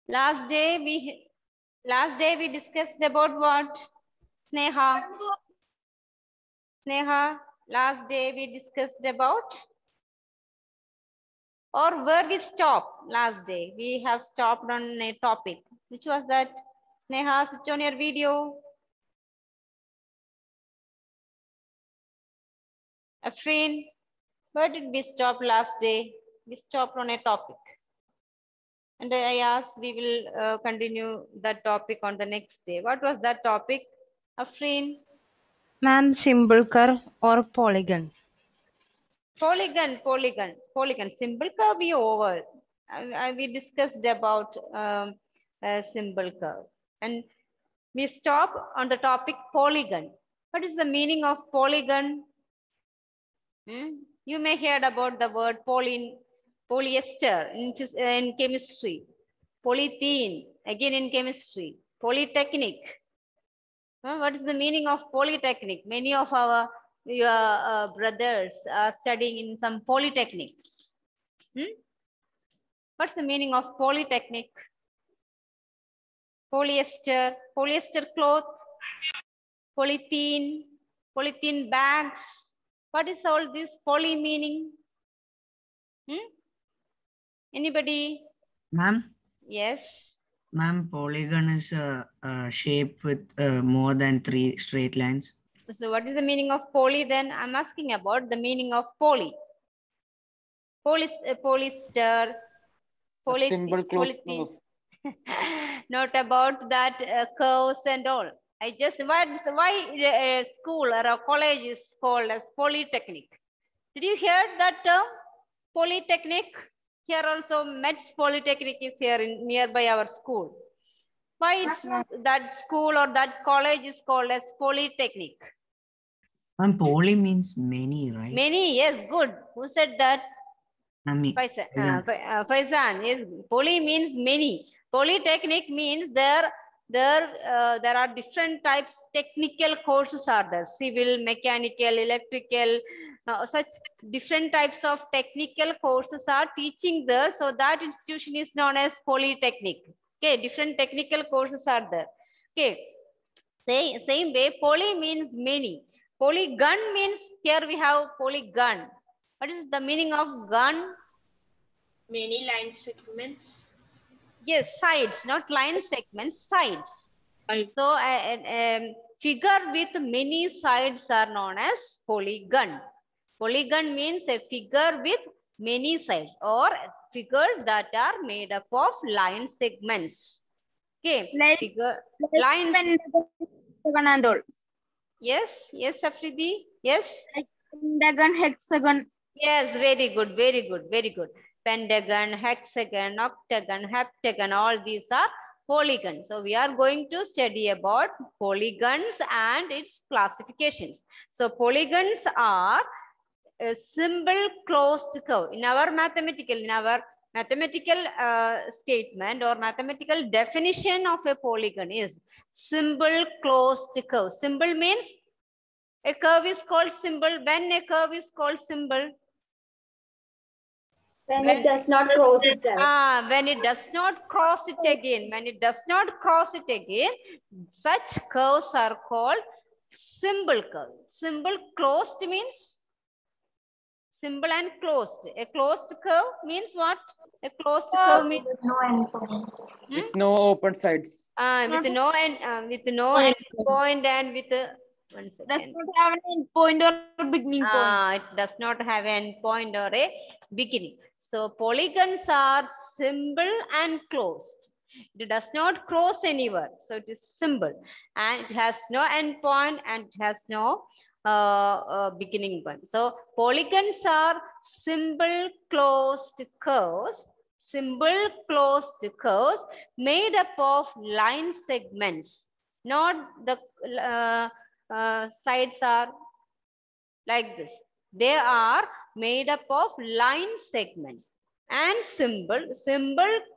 Last day we discussed about what? Sneha. Sneha, last day we discussed about, or where we stopped last day? We have stopped on a topic. Which was that? Sneha, switch on your video. Afreen, where did we stop last day? We stopped on a topic. And I asked we will continue that topic on the next day. What was that topic? Afreen? Ma'am, symbol curve or polygon? Polygon. Symbol curve we over. We discussed about symbol curve. And we stop on the topic polygon. What is the meaning of polygon? You may heard about the word polyester in chemistry. Polythene, again in chemistry. Polytechnic. What is the meaning of polytechnic? Many of our brothers are studying in some polytechnics. What's the meaning of polytechnic? Polyester cloth, polythene bags. What is all this poly meaning? Anybody? Ma'am? Yes. Ma'am, polygon is a shape with more than 3 straight lines. So what is the meaning of poly then? I'm asking about the meaning of poly. Polyester, polythene. Not about that curves and all. I just, why school or a college is called as polytechnic? Did you hear that term? Polytechnic. Here also Mets Polytechnic is here in nearby our school. Why that school or that college is called as polytechnic? And poly means many, right? Many, yes, good. Who said that? Faizan. Yes, poly means many. Polytechnic means there are different types. Technical courses are there: civil, mechanical, electrical. Such different types of technical courses are teaching there. So that institution is known as polytechnic. Okay, different technical courses are there. Okay, same way, poly means many. Polygon means, here we have polygon. What is the meaning of gun? Many line segments. Yes, sides, not line segments, sides. So figure with many sides are known as polygon. Polygon means a figure with many sides or figures that are made up of line segments. Okay, lines. And all. Yes, Afridi. Yes. Like pentagon, hexagon. Yes, very good, very good, very good. Pentagon, hexagon, octagon, heptagon, all these are polygons. So we are going to study about polygons and its classifications. So polygons are a simple closed curve. In our mathematical statement or mathematical definition of a polygon is simple closed curve. Simple means a curve is called symbol. When a curve is called symbol? When it does not cross it. When it does not cross it again. When it does not cross it again, such curves are called symbol curve. Symbol closed means symbol and closed. A closed curve means what? A closed curve means no endpoints. With no open sides. With no endpoint and with one second. Does not have an end point or beginning point. It does not have an end point or a beginning. So polygons are simple and closed. It does not cross anywhere. So it is simple and it has no end point and it has no beginning point. So polygons are simple closed curves. Simple closed curves made up of line segments. Not the sides are like this. They are made up of line segments and simple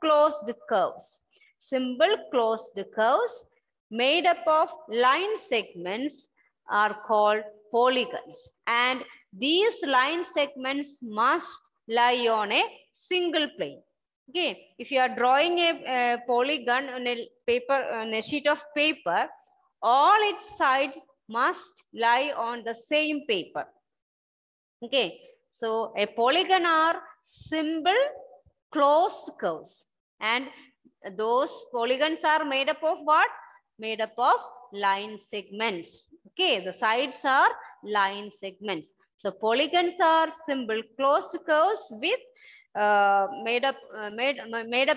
closed curves. Simple closed curves made up of line segments are called polygons. And these line segments must lie on a single plane. Okay, if you are drawing a polygon on a paper, on a sheet of paper, all its sides must lie on the same paper. Okay, so a polygon are simple closed curves, and those polygons are made up of what? Made up of line segments. Okay, the sides are line segments. So polygons are simple closed curves with made up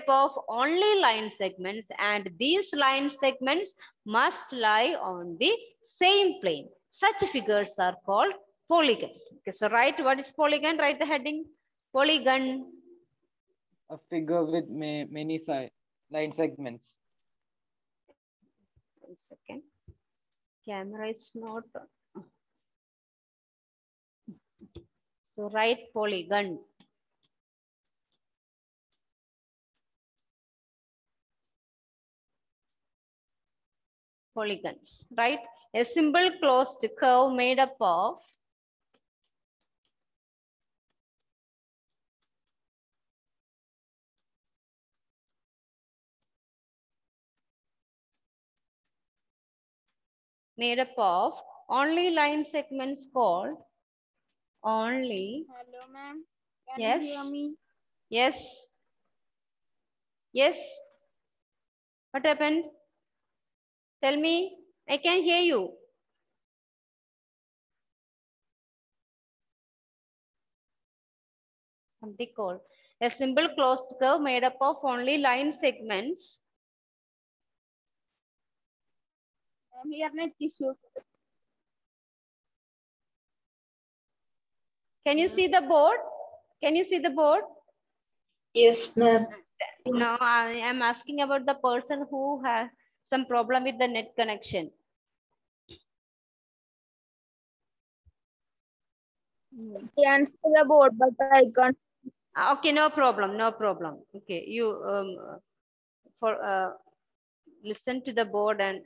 of only line segments, and these line segments must lie on the same plane. Such figures are called polygons. Okay, so write what is polygon. Write the heading. Polygon. A figure with many line segments. 1 second. Camera is not on. So write polygons. Polygons, right? A simple closed curve made up of only line segments called only. Hello, ma'am. Can Yes. you hear me? Yes. Yes. What happened? Tell me. I can hear you. Something called a simple closed curve made up of only line segments. I'm here net issues. Can you see the board? Can you see the board? Yes, ma'am. No, I am asking about the person who has some problem with the net connection. Can see the board, but I can't. Okay, no problem, no problem. Okay, you listen to the board and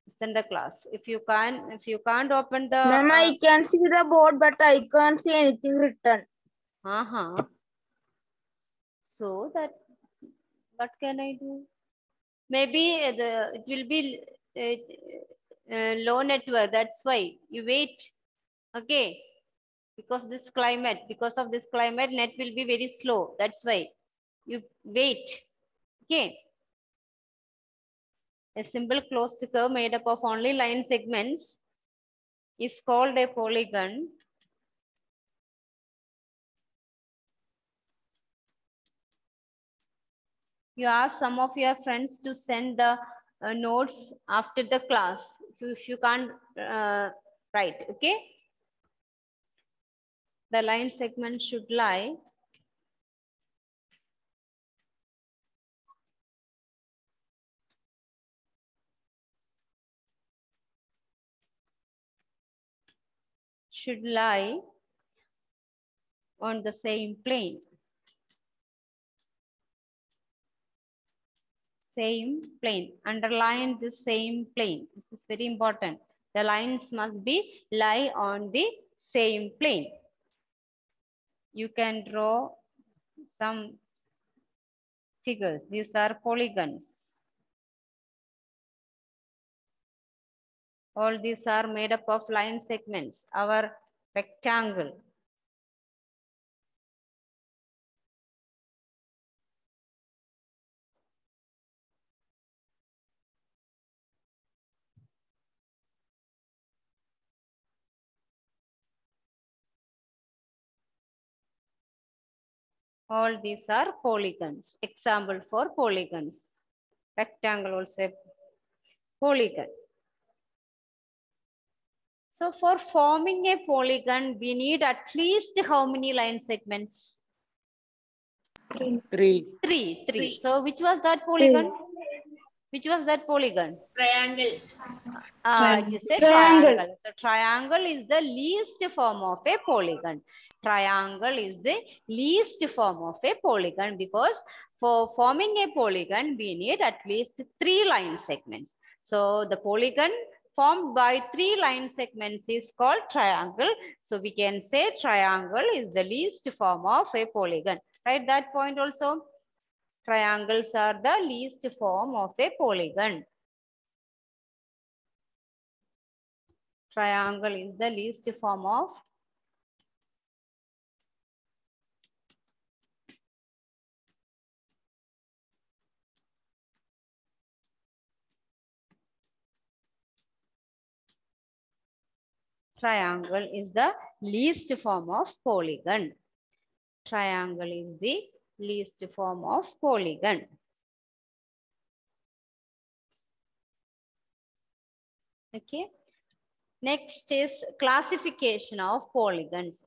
listen the class. If you can't open the Ma'am, I can see the board, but I can't see anything written. So that what can I do? Maybe it will be low network. That's why you wait. Okay, because of this climate, net will be very slow. That's why you wait. Okay. A simple closed curve made up of only line segments is called a polygon. You ask some of your friends to send the notes after the class if you can't write. Okay. The line segment should lie on the same plane. Same plane. Underline the same plane. This is very important. The lines must lie on the same plane. You can draw some figures. These are polygons. All these are made up of line segments. Our rectangle. All these are polygons. Example for polygons. Rectangle also polygon. So for forming a polygon, we need at least how many line segments? 3. Three. So which was that polygon? Which was that polygon? Triangle. You said triangle. So triangle is the least form of a polygon. Triangle is the least form of a polygon because for forming a polygon, we need at least 3 line segments. So the polygon formed by 3 line segments is called triangle. So we can say triangle is the least form of a polygon. Write that point also. Triangles are the least form of a polygon. Triangle is the least form of triangle is the least form of polygon. Triangle is the least form of polygon. Okay. Next is classification of polygons.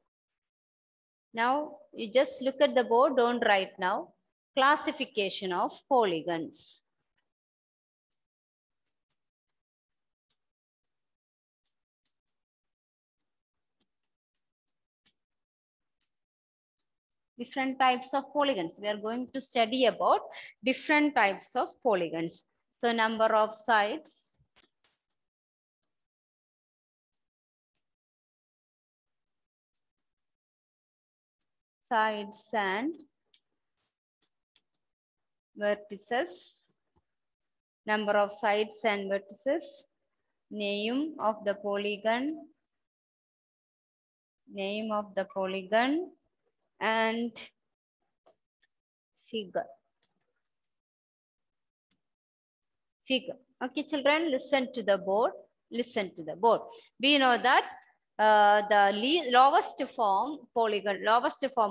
Now you just look at the board, don't write now. Classification of polygons. Different types of polygons. We are going to study about different types of polygons. So number of sides, and vertices, number of sides and vertices, name of the polygon, and figure. Okay, children, listen to the board. Listen to the board. We know that the lowest form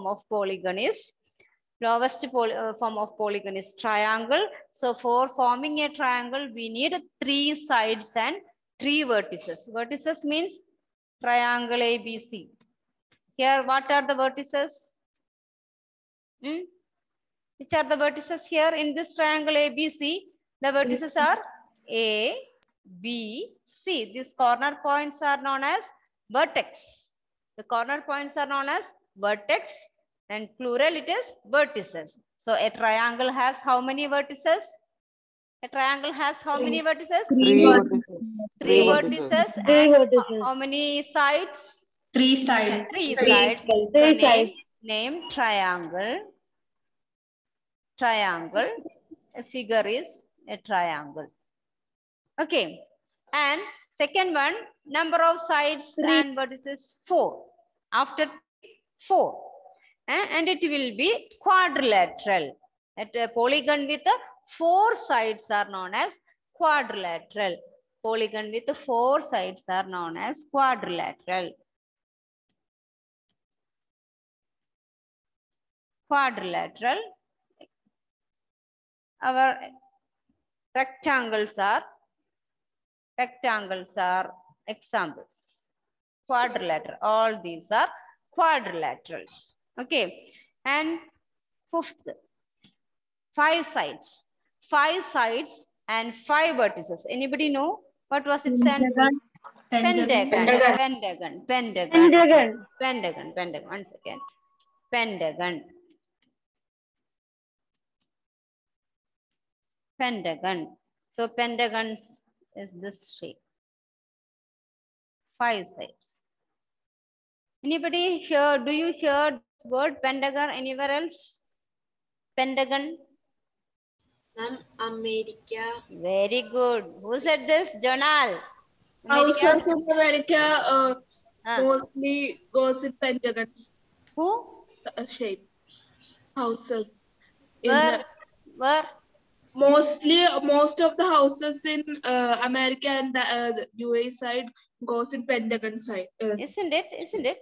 of polygon is triangle. So for forming a triangle, we need 3 sides and 3 vertices. Vertices means triangle ABC. Here, what are the vertices? Which are the vertices here in this triangle ABC? The vertices are A, B, C. These corner points are known as vertex. The corner points are known as vertex, and plural it is vertices. So a triangle has how many vertices? A triangle has how many vertices? 3 vertices. 3 vertices. And how many sides? 3 sides. 3 sides. So name triangle. Triangle. A figure is a triangle. Okay. And second one, number of sides and vertices 4. After 4. And it will be quadrilateral. A polygon with 4 sides are known as quadrilateral. Polygon with 4 sides are known as quadrilateral. Quadrilateral. Our rectangles are examples. Quadrilateral. All these are quadrilaterals. Okay. And fifth, 5 sides. 5 sides and 5 vertices. Anybody know what was its answer? Pentagon. One second. Pentagon. So pentagons is this shape. 5 sides. Anybody here? Do you hear this word pentagon anywhere else? Pentagon. America. Very good. Who said this? Jonal. Houses in America mostly goes with pentagons. Who? Shape. Houses. Where? Most of the houses in America and the UAE side goes in pentagon side. Isn't it?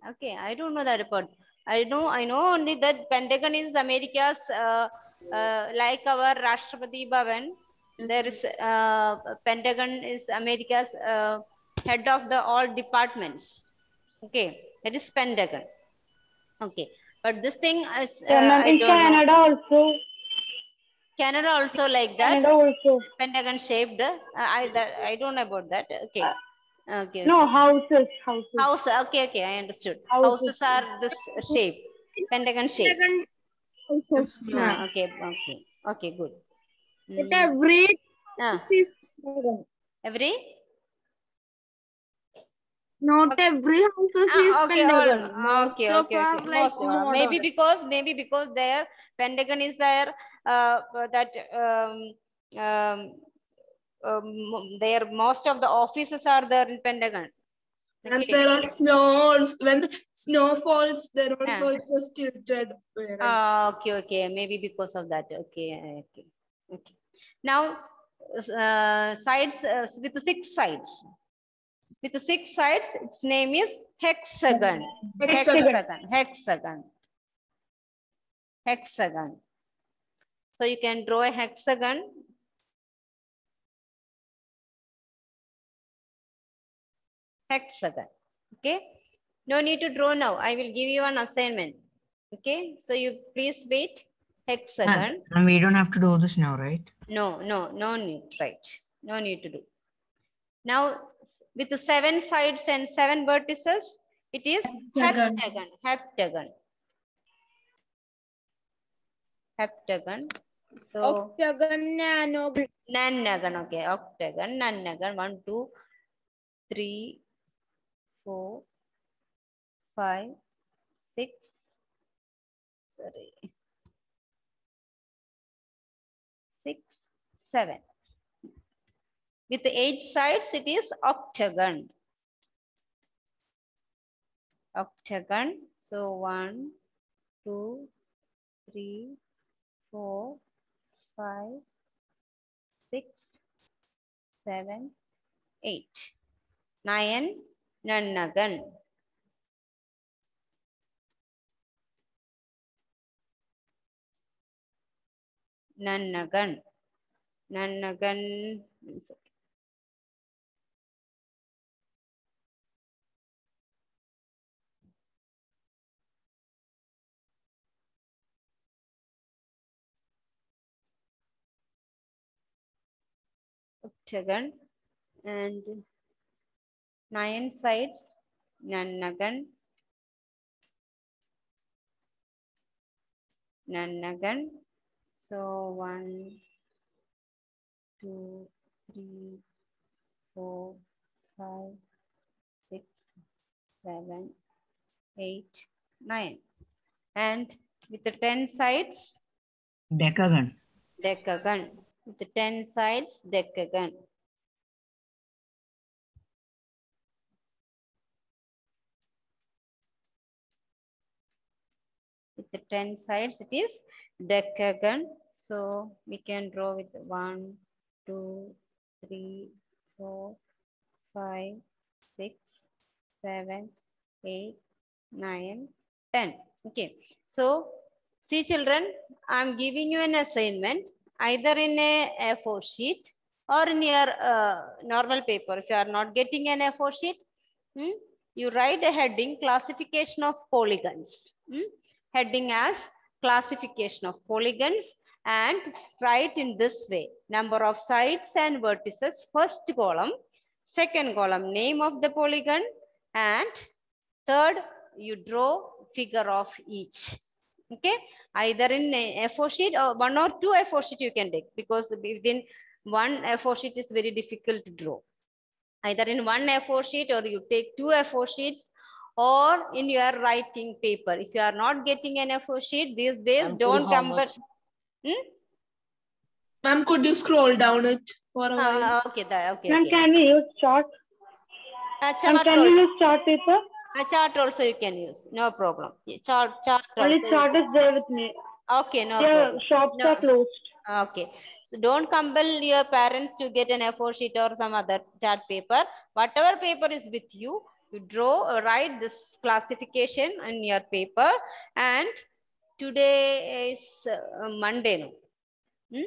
Okay, I don't know that report. I know only that Pentagon is America's like our Rashtrapati Bhavan. There is Pentagon is America's head of the all departments. Okay, that is Pentagon. Okay, but this thing is I don't Canada know. also. Canada also like that. Canada also. Pentagon shaped. I don't know about that. Okay. Okay. No, houses. House. Okay. I understood. Houses are this shape. Pentagon shape. Houses. Okay. Good. But every not every houses is pentagon. Okay. Maybe because their Pentagon is their that most of the offices are there in Pentagon. And Okay. there are snows. When the snow falls, then also Yeah. it's a tilted way, right? Okay, okay, maybe because of that. Okay, okay, okay. Now, sides with the 6 sides. With the 6 sides, its name is hexagon. Hexagon. Hexagon. Hexagon. So you can draw a hexagon. Hexagon. Okay. No need to draw now. I will give you an assignment. Okay. So you please wait. Hexagon. And we don't have to do this now, right? No need. Right. No need to do. Now with the 7 sides and 7 vertices, it is heptagon. Heptagon. Heptagon. So Octagon, nanogon. nanagon. Okay. Octagon. Nanagon. 1, 2, 3, 4, 5, 6. Sorry. 6, 7. With the 8 sides, it is octagon. Octagon. So 1, 2, 3, 4, 5, 6, 7, 8. 9, nanagan. Nanagan. Nanagan. Octagon and 9 sides, nanagan, nanagan. So 1, 2, 3, 4, 5, 6, 7, 8, 9. And with the 10 sides, Decagon. decagon. With the 10 sides, decagon. With the 10 sides, it is decagon. So we can draw with 1, 2, 3, 4, 5, 6, 7, 8, 9, 10. Okay. So see children, I'm giving you an assignment either in a A4 sheet or in your normal paper. If you are not getting an A4 sheet, you write a heading, classification of polygons. Heading as classification of polygons and write in this way: number of sides and vertices, first column, second column, name of the polygon, and third, you draw figure of each. Okay, either in A4 sheet or 1 or 2 A4 sheet you can take, because within 1 A4 sheet is very difficult to draw. Either in 1 A4 sheet or you take 2 A4 sheets, or in your writing paper. If you are not getting an A4 sheet these days, don't come but Ma'am, could you scroll down it for a while? okay, okay. Ma'am, Okay. can we use chart? Ma'am, Chart can we also, use chart paper? chart also you can use, no problem. Chart Only also. chart is there with me. Okay, no Yeah, problem. shops No. are closed. Okay. So don't compel your parents to get an A4 sheet or some other chart paper. Whatever paper is with you, you draw, write this classification in your paper. And today is Monday. No?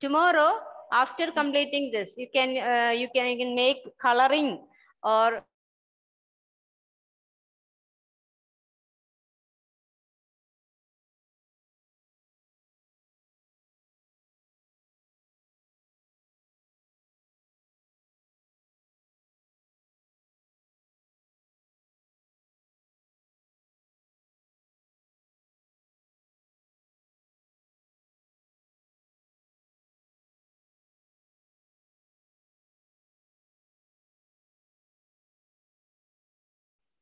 Tomorrow, after completing this, you can make coloring or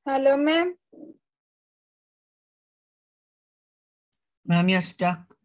Hello, ma'am. Ma'am, you're stuck.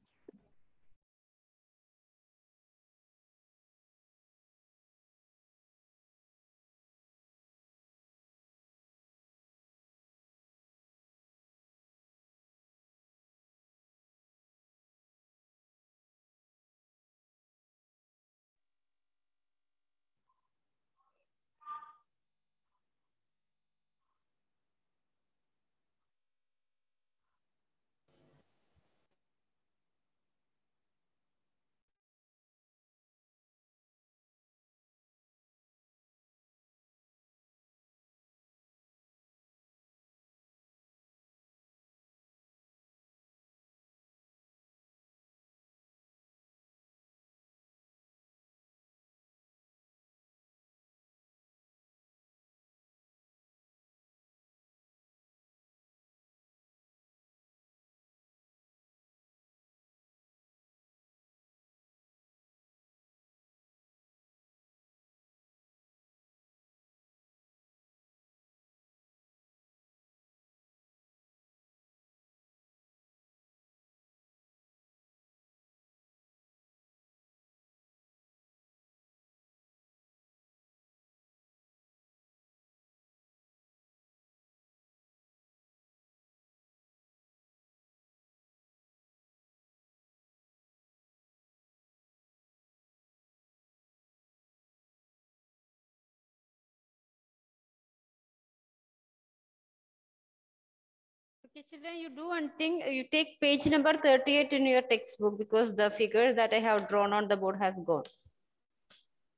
Okay, children, you do one thing. You take page number 38 in your textbook because the figure that I have drawn on the board has gone.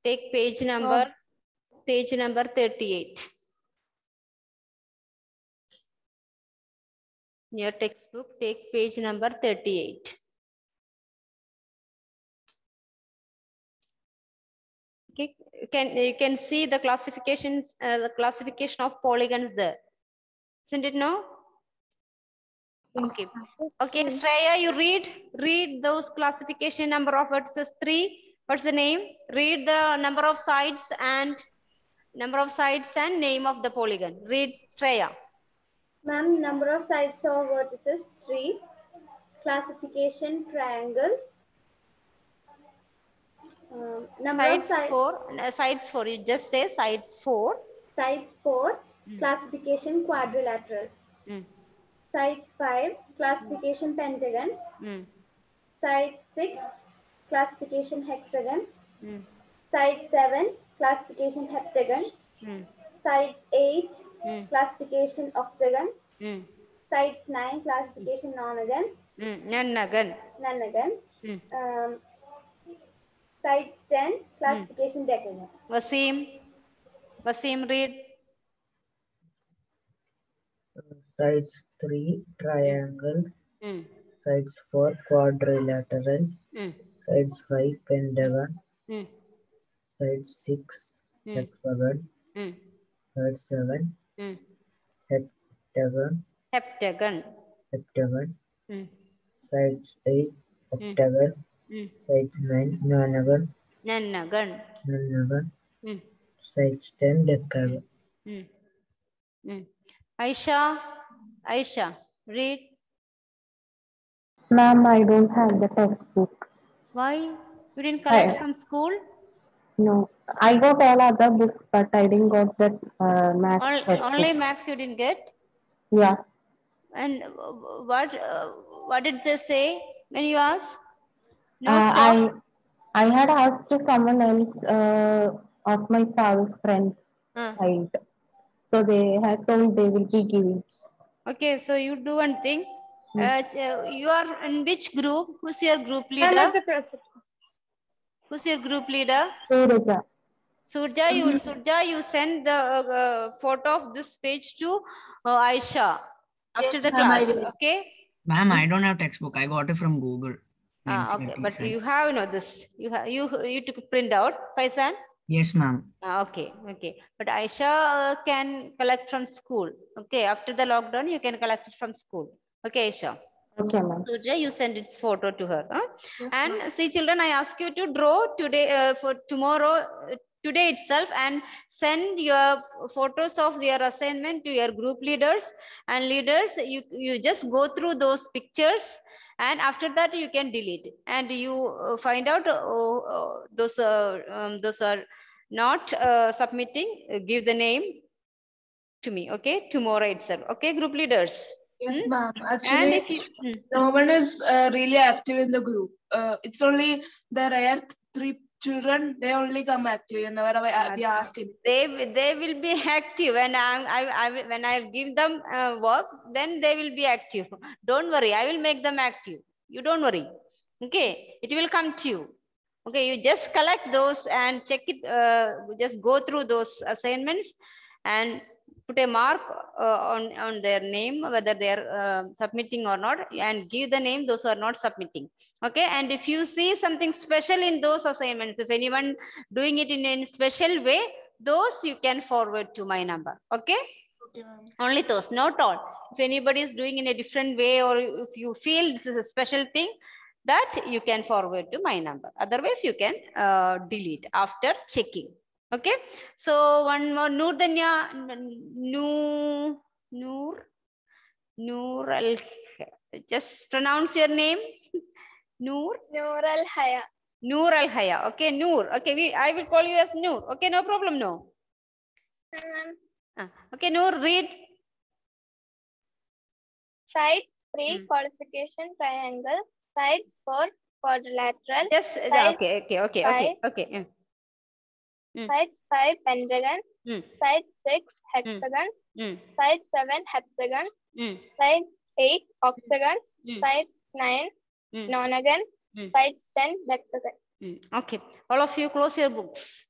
Take page number 38. In your textbook, take page number 38. Okay, you can see the classifications, the classification of polygons there. Isn't it no? Okay. Okay, Shreya, you read those classification number of vertices 3. What's the name? Read the number of sides and name of the polygon. Read, Shreya. Ma'am, number of sides or vertices 3. Classification triangle. Number of sides 4. Sides 4. You just say sides 4. Sides 4. Classification quadrilateral. Side 5, classification pentagon. Side 6, classification hexagon. Side 7, classification heptagon. Side 8, classification octagon. Side 9, classification nonagon. Nonagon. Side 10, classification decagon. Wasim, read. Sides 3 triangle, sides 4 quadrilateral, sides 5 pentagon, sides 6 hexagon, side 7 heptagon, sides 8 octagon, sides 9 nonagon, sides 10 decagon. Aisha, read. Ma'am, I don't have the textbook. Why? You didn't collect from school? No, I got all other books, but I didn't got that maths textbook. Only maths you didn't get? Yeah. And what did they say when you asked? No stop? I had asked to someone else of my father's friend's side. So they had told they will be giving. Okay, so you do one thing. You are in which group? Who's your group leader? Who's your group leader? Surja, you send the photo of this page to Aisha after the class. Okay. Ma'am, I don't have textbook. I got it from Google. Okay, but you have this. You took a print out, Faisan? Yes, ma'am. Okay. But Aisha can collect from school. Okay, after the lockdown, you can collect it from school. Okay, Aisha. Okay, ma'am. Surja, you send its photo to her. Huh? Yes, and see, children, I ask you to draw today for tomorrow, today itself, and send your photos of your assignment to your group leaders and leaders. You just go through those pictures. And after that, you can delete and you find out those are not submitting. Give the name to me, okay? Tomorrow itself, okay, group leaders. Yes, ma'am. Actually, no one is really active in the group. It's only the rare 3 children. They only come active whenever we ask it. They will be active, and when I give them work, then they will be active. Don't worry, I will make them active. You don't worry. Okay, it will come to you. Okay, you just collect those and check it. Just go through those assignments and put a mark on their name, whether they are submitting or not, and give the name those who are not submitting. Okay, and if you see something special in those assignments, if anyone doing it in a special way, those you can forward to my number. Okay, only those, not all. If anybody is doing in a different way, or if you feel this is a special thing, that you can forward to my number. Otherwise, you can delete after checking. Okay, so one more, Noordanya, Noor Al, just pronounce your name. Noor Al Haya. Noor Al Haya. Okay, Noor. Okay, I will call you as Noor. Okay, no problem. No. Okay, Noor, read. Sides 3 qualification triangle. Sides 4 quadrilateral. Yes. Okay. Side 5 pentagon, side 6 hexagon, side 7 heptagon, side 8, octagon. Sides 9, nonagon. Sides 10, decagon. Okay. All of you close your books.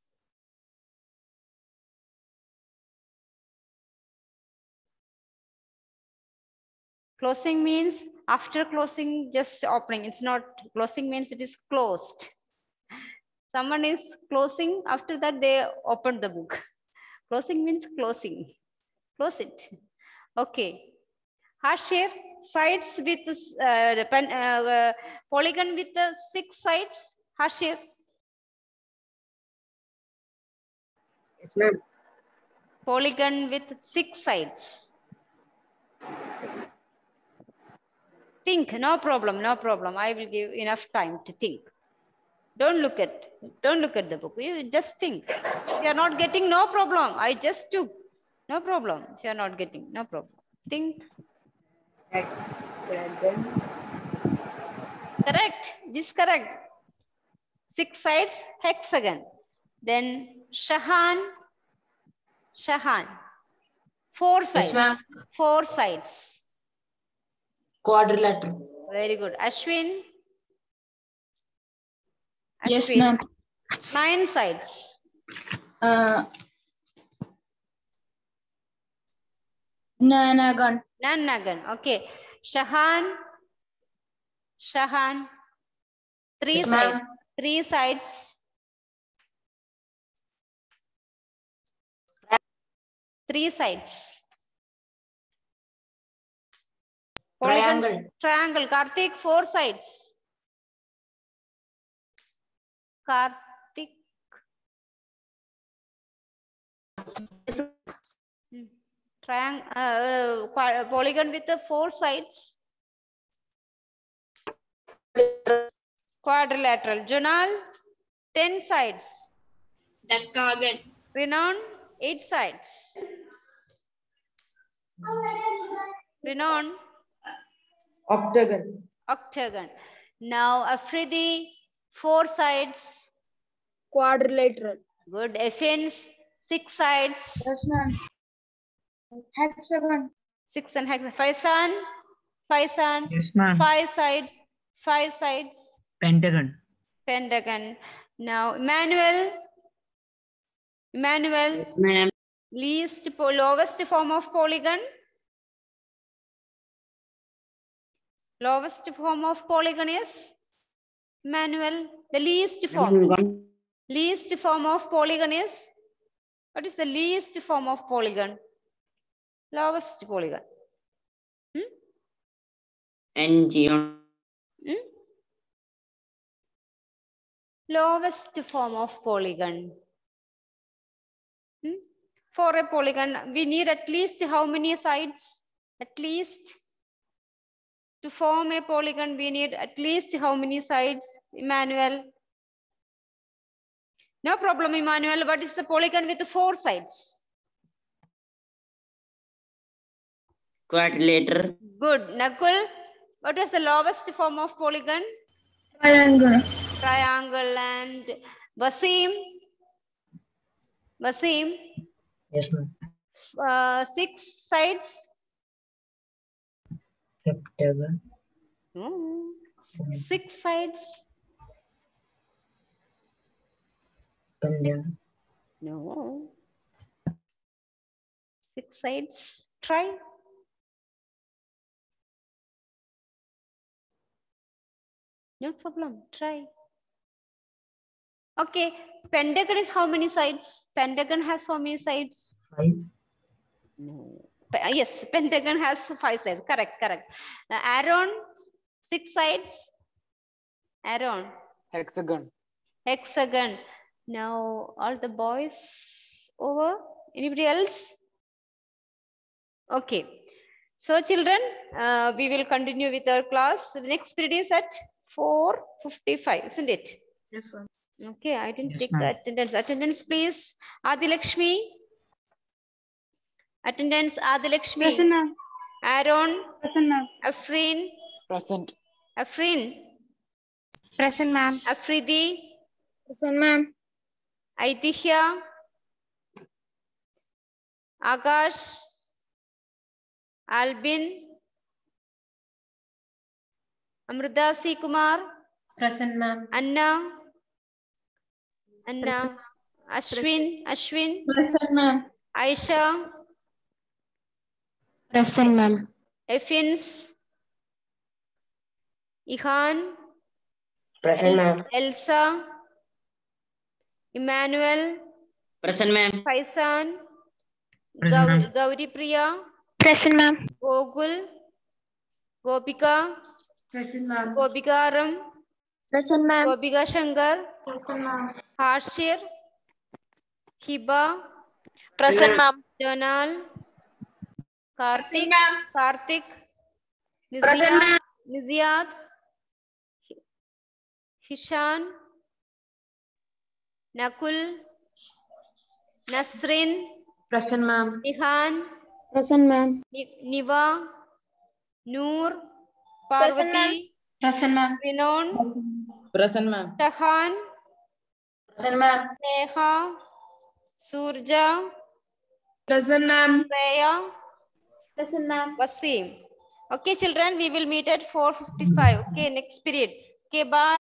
Closing means after closing, just opening. It's not closing means it is closed. Someone is closing, after that they open the book. Closing means closing. Close it. Okay. Hashir, sides with polygon with 6 sides. Hashir. Yes, ma'am. Polygon with 6 sides. Think, no problem, no problem. I will give enough time to think. Don't look at the book. You just think. If you are not getting, no problem. I just took. No problem. If you are not getting, no problem. Think. Hexagon. Correct. This is correct. 6 sides, hexagon. Then Shahan. 4 sides. Yes, ma'am. 4 sides. Quadrilateral. Very good. Ashwin. Yes, Ashwin. ma'am. 9 sides. Nonagon. Nonagon. Okay. Shahan. 3 Yes, sides. ma'am. 3 sides. 3 sides. Polygon. Triangle. Triangle. Karthik, 4 sides. Karthik. Triangle. Polygon with the 4 sides. Quadrilateral. Junal, 10 sides. Decagon. Renown, 8 sides. Renown, Octagon. octagon. Now Afridi, 4 sides. Quadrilateral. Good. Effins, 6 sides. Yes, ma'am. Hexagon. 6 and hexagon. Faisan, Yes, ma'am. 5 sides. 5 sides. Pentagon. Pentagon. Now Emmanuel. Yes, ma'am. Lowest form of polygon. Lowest form of polygon is Emmanuel. The least form. Least form of polygon is, what is the least form of polygon? Lowest polygon. NG. Lowest form of polygon. For a polygon, we need at least how many sides? At least. To form a polygon, we need at least how many sides, Emmanuel? No problem, Emmanuel. What is the polygon with 4 sides? Quadrilateral. Good. Nakul, what was the lowest form of polygon? Triangle. Triangle. And Wasim? Wasim? Yes, ma'am. 6 sides? Heptagon. 6 sides? Pentagon. No. 6 sides. Try. No problem. Try. Okay. Pentagon is how many sides? Pentagon has how many sides? 5. No. Yes, pentagon has 5 sides. Correct, correct. Aaron, 6 sides. Aaron. Hexagon. Hexagon. Now all the boys over. Anybody else? Okay. So children, we will continue with our class. The next period is at 4:55, isn't it? Yes, ma'am. Okay, I didn't Yes, take the ma'am. attendance. Attendance, please. Adilakshmi. Attendance, Adilakshmi. Present, ma'am. Aaron. Present, ma'am. Afrin. Present. Afrin. Present, ma'am. Afridi. Present, ma'am. Aitihya. Akash. Albin. Amrita C. Kumar. Present, ma'am. Anna. Anna. Ashwin. Ashwin. Present, ma'am. Aisha. Present, ma'am. Effins. Ihan. Present, ma'am. Elsa. Emmanuel. Present, ma'am. Faisan. Present, ma'am. Gauri Priya. Present, ma'am. Gokul. Gopika. Present, ma'am. Gopika Ram. Present, ma'am. Gopika Shankar. Present, ma'am. Harshir. Hiba. Present, ma'am. Jonal. Karthik. Karthik. Present, ma'am. Niziat. Hishan. Nakul. Nasrin. Present, ma'am. Nihan. Present, ma'am. Niva. Noor. Parvati. Present, ma'am. Rinon. Present, ma'am. Shahan. Present, ma'am. Neha. Surja. Present, ma'am. Freya. Present, ma'am. Wasim. Okay, children, we will meet at 4:55. Okay, next period. Okay, bye.